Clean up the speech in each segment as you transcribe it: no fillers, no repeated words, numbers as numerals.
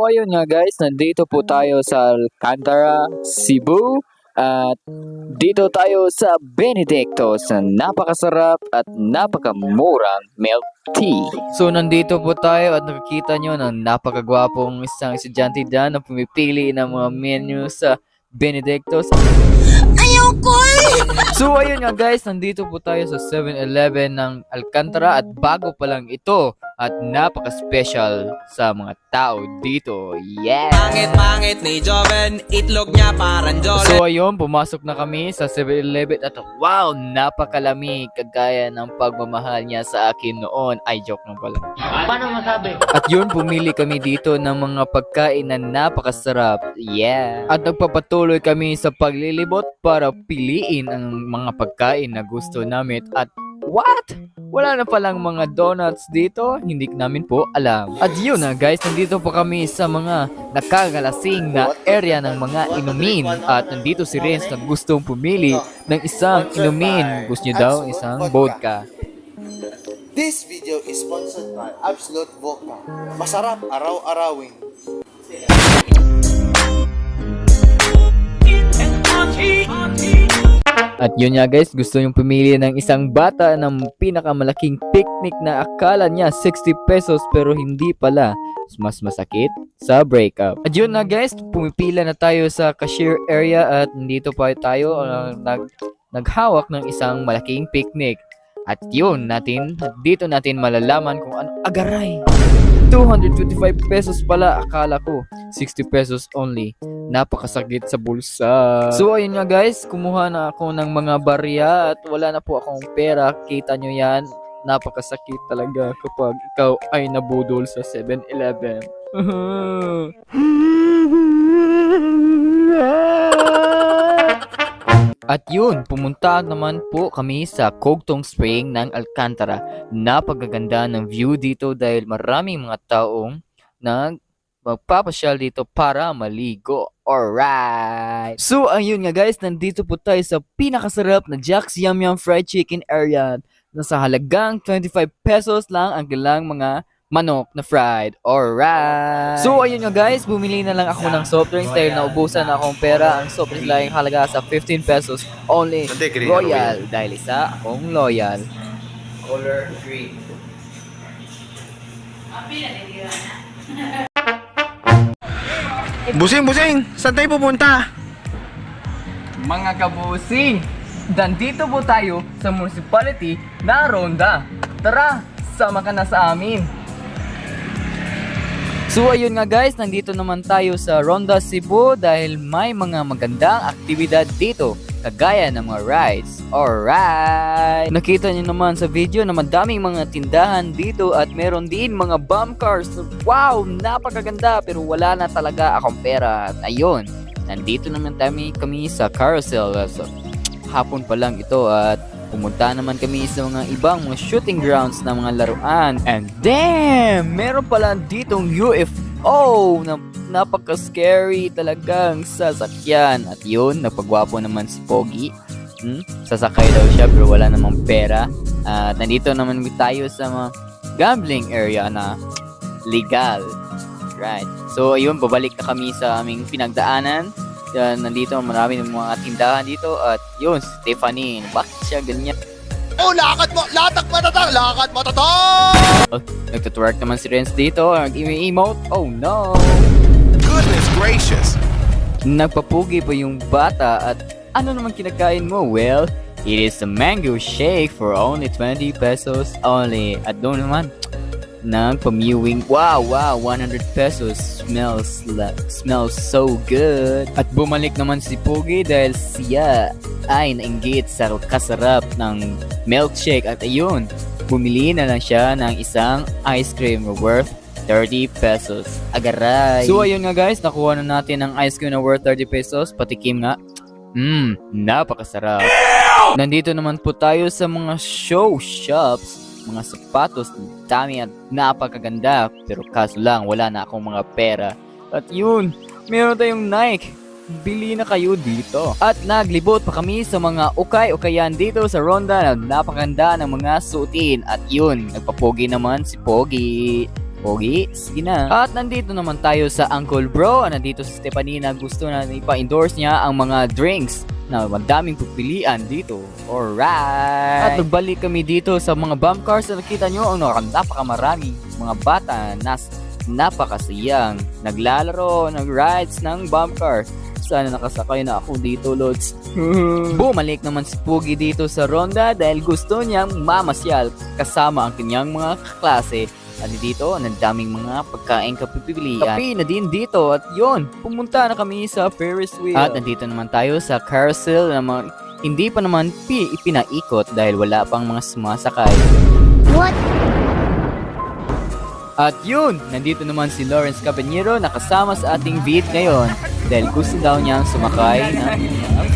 ayun nga guys, nandito po tayo sa Alcantara, Cebu. At dito tayo sa Benedictos na napakasarap at napakamurang milk tea. So nandito po tayo at nakikita nyo ng napakagwapong isang estudyante dyan na pumipili ng mga menu sa Benedictos. Ayoko! So ayun nga guys, nandito po tayo sa 7-Eleven ng Alcantara at bago pa lang ito at napaka-special sa mga tao dito. Yeah! Pangit-pangit ni Joven, itlog niya parang Jolene. So ayun, pumasok na kami sa 7-Eleven at wow, napakalamig kagaya ng pagmamahal niya sa akin noon. Ay, joke lang pala. Paano masabi? At yun, pumili kami dito ng mga pagkain na napakasarap. Yeah! At nagpapatuloy kami sa paglilibot para piliin ang mga pagkain na gusto namin. At what? Wala na palang mga donuts dito? Hindi namin po alam. At yun na guys, nandito po kami sa mga nakagalasing na area ng mga inumin. At nandito si Renz na gustong pumili ng isang inumin. Gusto niyo daw isang vodka. This video is sponsored by Absolute Vodka. Masarap araw-arawin. At yun nga guys, gusto yung pumili ng isang bata ng pinakamalaking picnic na akala niya 60 pesos pero hindi pala. Mas masakit sa breakup. At yun na guys, pumipila na tayo sa cashier area at nandito pa tayo naghawak ng isang malaking picnic. At yun dito natin malalaman kung ano agaray. 225 pesos pala, akala ko 60 pesos only. Napakasakit sa bulsa. So ayun nga guys, kumuha na ako ng mga barya at wala na po akong pera. Kita nyo yan, napakasakit talaga kapag ikaw ay nabudol sa 7-Eleven. At yun, pumunta naman po kami sa Cogtong Spring ng Alcantara. Napakaganda ng view dito dahil maraming mga taong magpapasyal dito para maligo. Alright! So ayun nga guys, nandito po tayo sa pinakasarap na Jack's Yum Yum Fried Chicken area. Nasa halagang 25 pesos lang ang galang mga manok na fried. Alright! So ayun nga guys, bumili na lang ako ng soft drinks dahil naubusan na akong pera. Ang soft drinks lang halaga sa 15 pesos only. Royal dahil isa akong loyal. Color green. Busing! Saan tayo pupunta? Mga kabusing, nandito po tayo sa municipality na Ronda. Tara, sama ka na sa amin. So ayun nga guys, nandito naman tayo sa Ronda, Cebu dahil may mga magandang aktibidad dito, kagaya ng mga rides. Alright! Nakita niyo naman sa video na madaming mga tindahan dito at meron din mga bump cars. Wow! Napakaganda pero wala na talaga akong pera. At ayun, nandito naman kami sa carousel. So, hapon pa lang ito at pumunta naman kami sa mga ibang mga shooting grounds na mga laruan. And damn! Meron pala ditong UFO na napaka-scary talagang sasakyan. At yun, napagwapo naman si Pogi. Sasakay daw siya pero wala namang pera. At nandito naman tayo sa mga gambling area na legal. Right. So ayun, babalik na kami sa aming pinagdaanan. Nandito marami ng mga tindahan dito. At yun, Stephanie, bakit siya ganyan? Oh, lakad mo! Lakad mo tatang! Nagtutwerk naman si Renz dito. Nag-emote. Oh no! Goodness gracious! Nagpapugi pa yung bata at ano naman kinakain mo? Well, it is a mango shake for only 20 pesos only. At doon naman, nagpamewing. Wow, 100 pesos. Smells so good. At bumalik naman si Pogi dahil siya ay nainggit sa kasarap ng milkshake. At ayun, bumili na lang siya ng isang ice cream worth 30 pesos. Agaray! So ayun nga guys, nakuha na natin ang ice cream na worth 30 pesos. Patikim nga. Napakasarap. Nandito naman po tayo sa mga show shops, mga sapatos, dami at napakaganda. Pero kaso lang, wala na akong mga pera. At yun, meron tayong Nike. Bili na kayo dito. At naglibot pa kami sa mga ukay-ukayan dito sa Ronda na napakaganda ng mga suotin. At yun, nagpapogi naman si Pogi. Pogi, sige na. At nandito naman tayo sa Uncle Bro. Nandito si Stephanie na gusto na ipa-endorse niya ang mga drinks na madaming pagpilian dito. Alright! At nagbalik kami dito sa mga bump cars na nakita nyo ang napakamarami mga bata na napakasayang naglalaro ng rides ng bump car. Sana nakasakay na ako dito, Lods. Bumalik naman si Pogi dito sa Ronda dahil gusto niyang mamasyal kasama ang kanyang mga kaklase. At dito, ang daming mga pagkain kapipilian. Kapi na din dito at yon, pumunta na kami sa Ferris wheel. At nandito naman tayo sa carousel na hindi pa naman ipinaikot dahil wala pang mga sumasakay. What? At yun, nandito naman si Lawrence Caballero na kasama sa ating vid ngayon dahil gusto daw niyang sumakay ng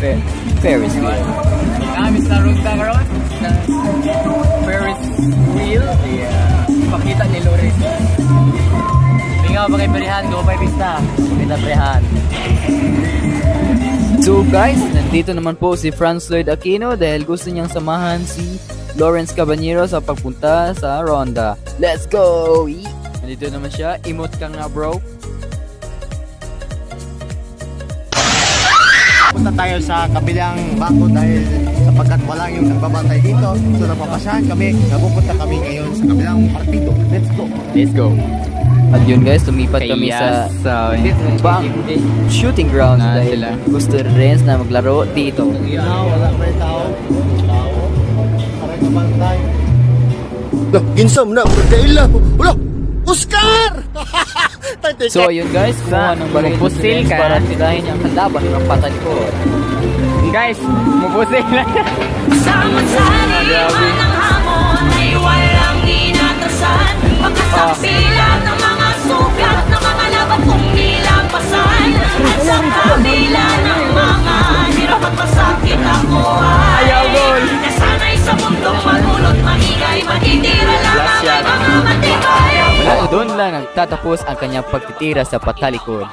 Ferris wheel. Kami sa Ronda karon sa Ferris wheel. Pakita ni Lawrence. Tingaw ba kay Perihan? Go by pista. Pita Perihan. So guys, nandito naman po si Franz Lloyd Aquino dahil gusto niyang samahan si Lawrence Caballero sa pagpunta sa Ronda. Let's go! Nandito naman siya. Emote ka nga, bro. Punta tayo sa kabilang bangko dahil sapagkat wala yung nagbabantay dito. So napapasahan kami, napupunta kami ngayon sa kabilang partido. Let's go! Let's go! At yun guys, tumipat kami sa shooting grounds dahil gusto rin na maglaro dito. Wala pa yung tao. Parang kabantay. Ginsam na, magkaila. Wala! Oscar! So ayun guys, kumuha ng baril pusil para tirahin ang kalaban ng patalikod. Guys, mupusin lang. Samang-sariwan ng hamon ay walang inatasan. Pagkasampilan ng mga sugat ng mga laban kong nilampasan. At sa kabila ng mga hirap at masakit ako ay nasanay sa mundong magulot, maingay, matitira lang ang mga matibay. At doon lang nagtatapos ang kanyang pagtitira sa patalikod.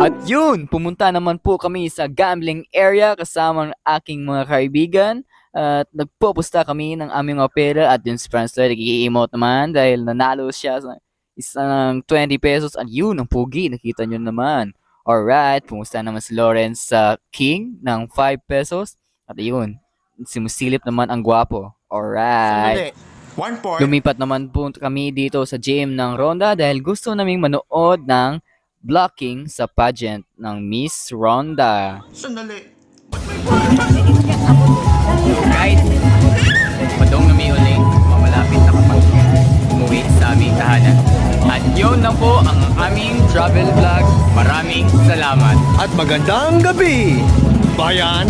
At yun, pumunta naman po kami sa gambling area kasama ng aking mga kaibigan. At nagpupusta kami ng aming mga pera at yun si Franz Lloyd nag-i-emote naman dahil nanalo siya sa isang 20 pesos. At yun, ang pugi, nakita nyo naman. Alright, pumusta naman si Lawrence sa King ng 5 pesos. At yun, simusilip naman ang gwapo. Alright. Lumipat naman po kami dito sa gym ng Ronda dahil gusto naming manood ng blocking sa pageant ng Miss Ronda. Sandali. Guys, padong nami ulit, mamalapit na kapag umuwi sa aming tahanan. At yun na po ang aming travel vlog. Maraming salamat. At magandang gabi, bayan!